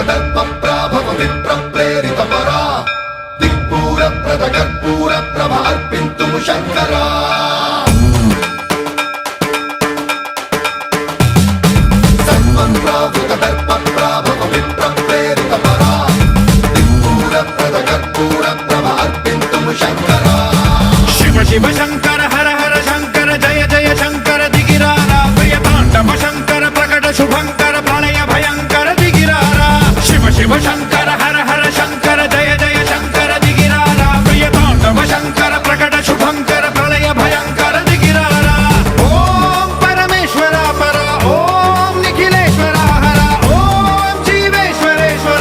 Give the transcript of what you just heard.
దర్పప్రాభవ విప్రప్రేరిత పరా దిక్పూర ప్రద కర్పూర ప్రభ అర్పింతుము శంకరా సర్వం ప్రావృత దర్పప్రాభవ విప్రప్రేరిత పరా దిక్పూర ప్రద కర్పూర ప్రభ అర్పింతుము శంకరా శివ శివ శంకర హర హర శంకర జయ జయ శంకర దిగిరారా ప్రియ తాండవ శంకర ప్రకట శుభంకర ప్రళయ భయంకర దిగిరారా శివ శివ శంకర హర హర